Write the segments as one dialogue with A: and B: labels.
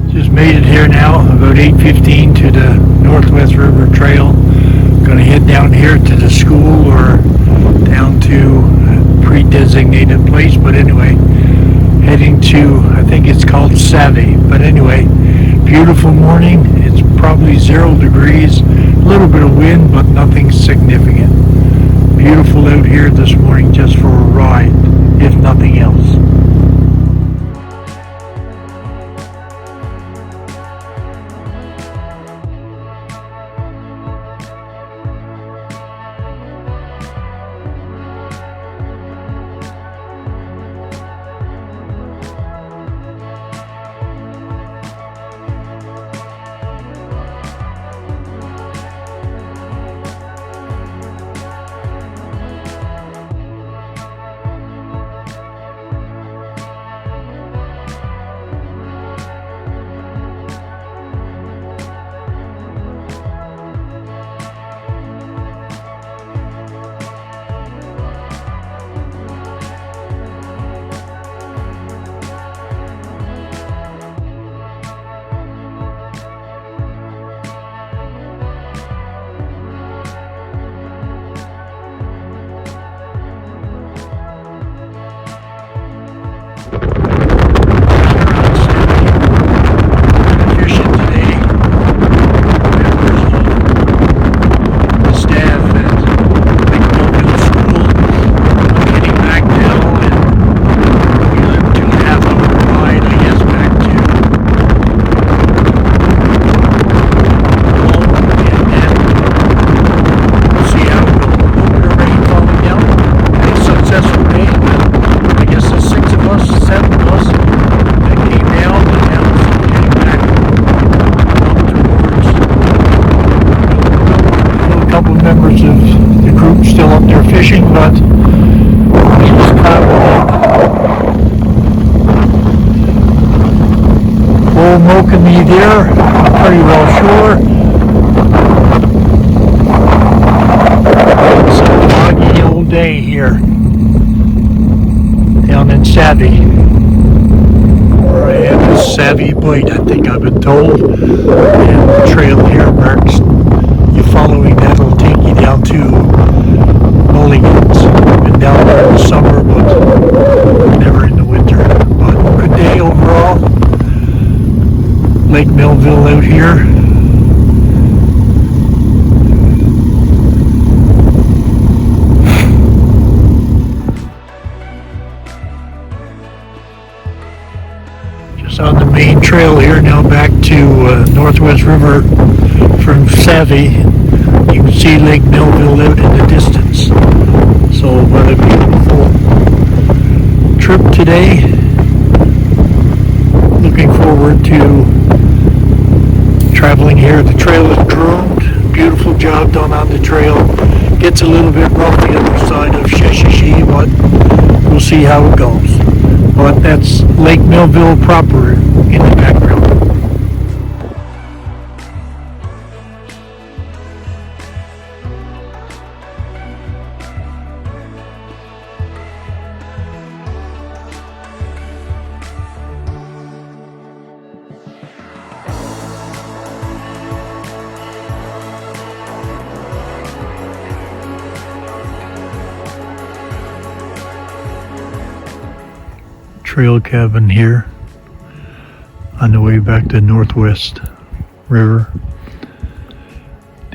A: Just made it here now, about 8:15 to the Northwest River Trail. Gonna head down here to the school or down to a pre-designated place, but anyway, heading to, I think it's called Savvy, but anyway, beautiful morning. It's probably 0 degrees, a little bit of wind, but nothing significant. Beautiful out here this morning just for a ride, if nothing else. Members of the group still up there fishing, but he was traveling. Old Mokami there, I'm pretty well sure. It's a foggy old day here down in Savvy. Where I am is Savvy Bite, I think I've been told. And the trail here marks you following that'll take you down to Mulligan's. Been down there in the summer, but never in the winter. But good day overall. Lake Melville out here. Just on the main trail here now, back to Northwest River from Savvy. You can see Lake Melville out in the distance. So what a beautiful trip today. Looking forward to traveling here. The trail is groomed. Beautiful job done on the trail. Gets a little bit rough the other side of Sebaskachu, but we'll see how it goes. But that's Lake Melville proper in the background. Trail cabin here on the way back to Northwest River.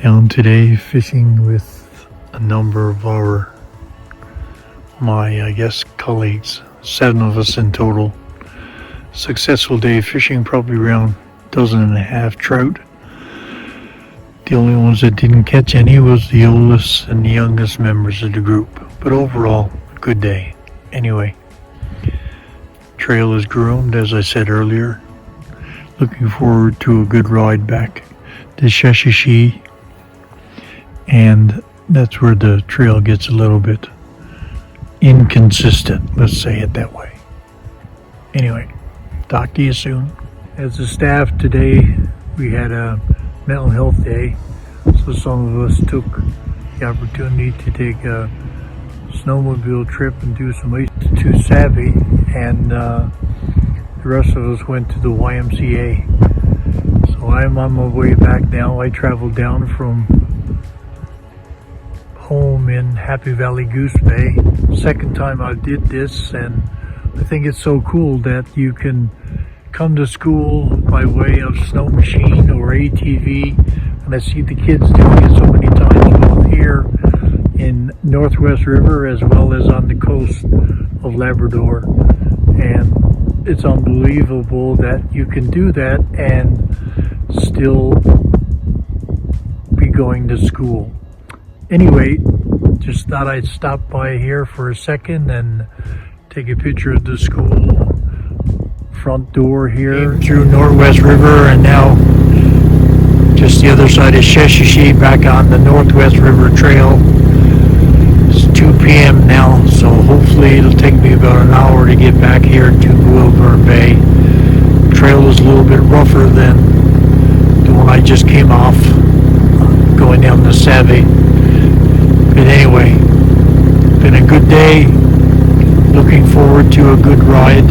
A: Down today fishing with a number of my colleagues, 7 of us in total. Successful day fishing, probably around 12 trout. The only ones that didn't catch any was the oldest and the youngest members of the group, but overall good day. Anyway, trail is groomed, as I said earlier. Looking forward to a good ride back to Sebaskachu, and that's where the trail gets a little bit inconsistent, let's say it that way. Anyway, talk to you soon. As a staff today, we had a mental health day, so So some of us took the opportunity to take a snowmobile trip and do some ice to Savvy, and the rest of us went to the YMCA. So I'm on my way back now. I traveled down from home in Happy Valley Goose Bay. Second time I did this, and I think it's so cool that you can come to school by way of snow machine or ATV, and I see the kids doing it so many times, both here in Northwest River as well as on the coast of Labrador. And it's unbelievable that you can do that and still be going to school. Anyway, just thought I'd stop by here for a second and take a picture of the school front door here. Came through Northwest River and now just the other side of Sebaskachu Bay, back on the Northwest River Trail. It's 2 p.m. now, so hopefully it'll take me about an hour to get back here to Wilburn Bay. The trail is a little bit rougher than the one I just came off, going down the Savvy. But anyway, been a good day. Looking forward to a good ride.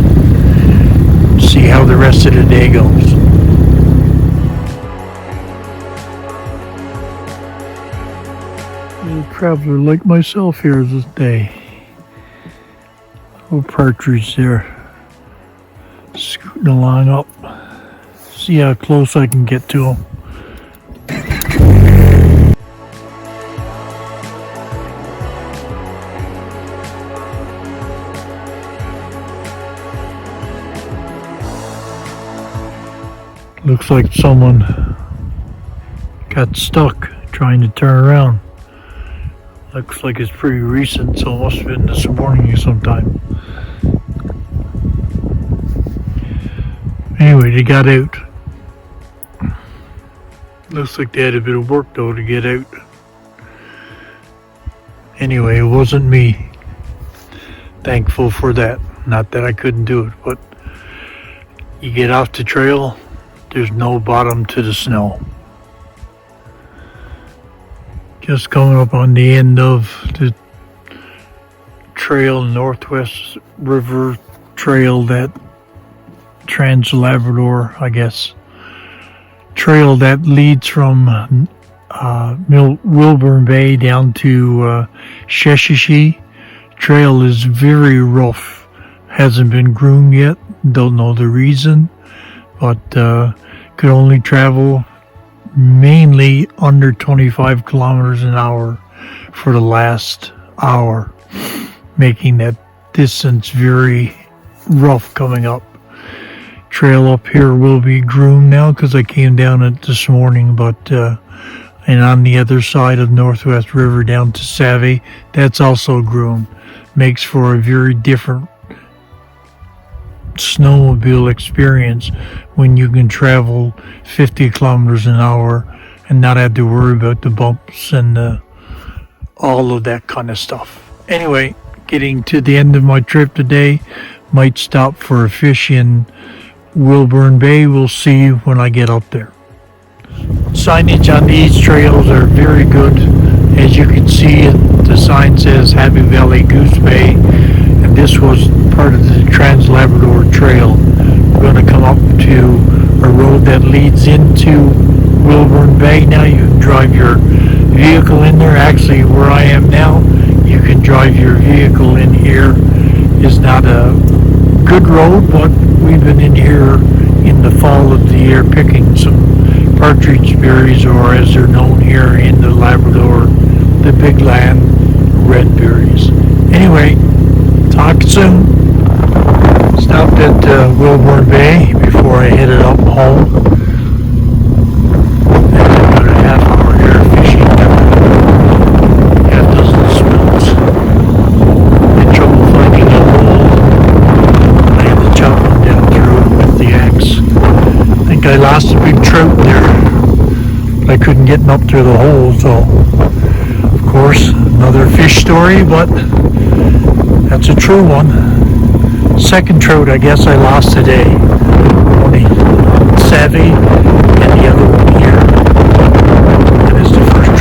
A: See how the rest of the day goes. A traveler like myself here this day. Little partridge there, scooting along up. See how close I can get to him. Looks like someone got stuck trying to turn around. Looks like it's pretty recent, so it must have been this morning sometime. Anyway, they got out. Looks like they had a bit of work though to get out. Anyway, it wasn't me. Thankful for that. Not that I couldn't do it, but you get off the trail, there's no bottom to the snow. Just coming up on the end of the trail, Northwest River Trail, that Trans-Labrador, I guess, trail that leads from Wilburn Bay down to Sebaskachu. Trail is very rough, hasn't been groomed yet, don't know the reason, but could only travel mainly under 25 kilometers an hour for the last hour, making that distance very rough coming up. Trail up here will be groomed now because I came down it this morning, but and on the other side of Northwest River down to Savvy, that's also groomed. Makes for a very different snowmobile experience when you can travel 50 kilometers an hour and not have to worry about the bumps and all of that kind of stuff. Anyway, getting to the end of my trip today. Might stop for a fish in Wilburn Bay. We'll see when I get up there. Signage on these trails are very good. As you can see, the sign says Happy Valley Goose Bay, and this was part of the Trans-Labrador Trail. We're going to come up to a road that leads into Wilburn Bay. Now you can drive your vehicle in there. Actually, where I am now, you can drive your vehicle in here. It's not a good road, but we've been in here in the fall of the year picking some partridge berries, or as they're known here in the Labrador, the big land, red berries. Anyway, talk soon. Stopped at Wilburn Bay before I headed up home. And about a half hour here fishing. Half dozen spills. Had trouble finding a hole. I had to chop them down through it with the axe. I think I lost a big trout there. I couldn't get up through the hole, so of course another fish story, but that's a true one. Second trout I guess I lost today. One in Savvy and the other one here. And it's the first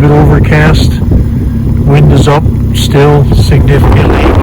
A: bit overcast. Wind is up still significantly.